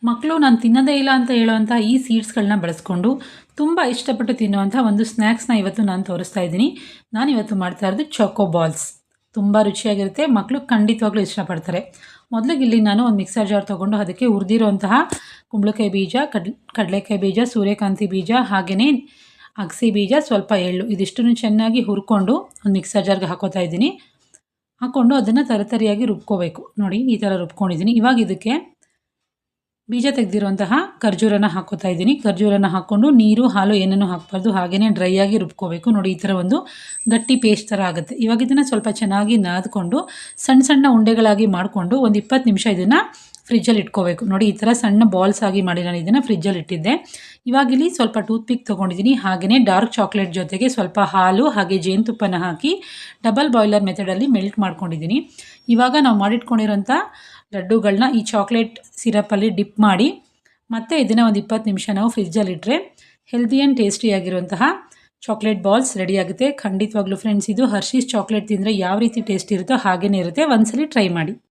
ಮಕ್ಕಳು ನಾನು ತಿನ್ನೋದೇ ಇಲ್ಲ ಅಂತ ಹೇಳುವಂಥ ಈ ಸೀಡ್ಸ್ಗಳನ್ನ ಬಳಸ್ಕೊಂಡು ತುಂಬ ಇಷ್ಟಪಟ್ಟು ತಿನ್ನುವಂಥ ಒಂದು ಸ್ನ್ಯಾಕ್ಸ್ನ ಇವತ್ತು ನಾನು ತೋರಿಸ್ತಾ ಇದ್ದೀನಿ. ನಾನಿವತ್ತು ಮಾಡ್ತಾ ಇರೋದು ಚೋಕೋ ಬಾಲ್ಸ್. ತುಂಬ ರುಚಿಯಾಗಿರುತ್ತೆ, ಮಕ್ಕಳು ಖಂಡಿತವಾಗ್ಲೂ ಇಷ್ಟಪಡ್ತಾರೆ. ಮೊದಲಿಗೆ ಇಲ್ಲಿ ನಾನು ಒಂದು ಮಿಕ್ಸರ್ ಜಾರ್ ತೊಗೊಂಡು ಅದಕ್ಕೆ ಹುರಿದಿರುವಂತಹ ಕುಂಬಳಕಾಯಿ ಬೀಜ, ಕಡಲೆಕಾಯಿ ಬೀಜ, ಸೂರ್ಯಕಾಂತಿ ಬೀಜ, ಹಾಗೆಯೇ ಅಗಸೆ ಬೀಜ, ಸ್ವಲ್ಪ ಎಳ್ಳು ಇದಿಷ್ಟನ್ನು ಚೆನ್ನಾಗಿ ಹುರ್ಕೊಂಡು ಒಂದು ಮಿಕ್ಸರ್ ಜಾರ್ಗೆ ಹಾಕೋತಾ ಇದ್ದೀನಿ. ಹಾಕ್ಕೊಂಡು ಅದನ್ನು ತರಿಯಾಗಿ ರುಬ್ಕೋಬೇಕು. ನೋಡಿ ಈ ಥರ ರುಬ್ಕೊಂಡಿದ್ದೀನಿ. ಇವಾಗ ಇದಕ್ಕೆ ಬೀಜ ತೆಗೆದಿರುವಂತಹ ಖರ್ಜೂರನ ಹಾಕೋತಾ ಇದ್ದೀನಿ. ಖರ್ಜೂರನ ಹಾಕ್ಕೊಂಡು ನೀರು, ಹಾಲು ಏನನ್ನೂ ಹಾಕಬಾರ್ದು, ಹಾಗೆಯೇ ಡ್ರೈ ಆಗಿ ರುಬ್ಕೋಬೇಕು. ನೋಡಿ ಈ ಥರ ಒಂದು ಗಟ್ಟಿ ಪೇಸ್ಟ್ ಥರ ಆಗುತ್ತೆ. ಇವಾಗ ಇದನ್ನು ಸ್ವಲ್ಪ ಚೆನ್ನಾಗಿ ನಾದ್ಕೊಂಡು ಸಣ್ಣ ಸಣ್ಣ ಉಂಡೆಗಳಾಗಿ ಮಾಡಿಕೊಂಡು ಒಂದು 20 ನಿಮಿಷ ಇದನ್ನು ಫ್ರಿಜ್ಜಲ್ಲಿ ಇಟ್ಕೋಬೇಕು. ನೋಡಿ ಈ ಥರ ಸಣ್ಣ ಬಾಲ್ಸ್ ಆಗಿ ಮಾಡಿ ನಾನು ಇದನ್ನು ಫ್ರಿಜ್ಜಲ್ಲಿ ಇಟ್ಟಿದ್ದೆ. ಇವಾಗಿಲ್ಲಿ ಸ್ವಲ್ಪ ಟೂತ್ಪಿಕ್ ತೊಗೊಂಡಿದ್ದೀನಿ, ಹಾಗೆಯೇ ಡಾರ್ಕ್ ಚಾಕ್ಲೇಟ್ ಜೊತೆಗೆ ಸ್ವಲ್ಪ ಹಾಲು ಹಾಗೆ ಜೇನುತುಪ್ಪನ ಹಾಕಿ ಡಬಲ್ ಬಾಯ್ಲರ್ ಮೆಥಡಲ್ಲಿ ಮೆಲ್ಟ್ ಮಾಡ್ಕೊಂಡಿದ್ದೀನಿ. ಇವಾಗ ನಾವು ಮಾಡಿಟ್ಕೊಂಡಿರೋಂಥ ಲಡ್ಡುಗಳನ್ನ ಈ ಚಾಕ್ಲೇಟ್ ಸಿರಪಲ್ಲಿ ಡಿಪ್ ಮಾಡಿ ಮತ್ತೆ ಇದನ್ನು ಒಂದು 20 ನಿಮಿಷ ನಾವು ಫ್ರಿಜ್ಜಲ್ಲಿಟ್ಟರೆ ಹೆಲ್ದಿ ಆ್ಯಂಡ್ ಟೇಸ್ಟಿಯಾಗಿರುವಂತಹ ಚಾಕ್ಲೇಟ್ ಬಾಲ್ಸ್ ರೆಡಿಯಾಗುತ್ತೆ. ಖಂಡಿತವಾಗ್ಲೂ ಫ್ರೆಂಡ್ಸ್, ಇದು ಹರ್ಷೀಸ್ ಚಾಕ್ಲೇಟ್ ತಿಂದರೆ ಯಾವ ರೀತಿ ಟೇಸ್ಟ್ ಇರುತ್ತೋ ಹಾಗೇ ಇರುತ್ತೆ. ಒಂದ್ಸಲಿ ಟ್ರೈ ಮಾಡಿ.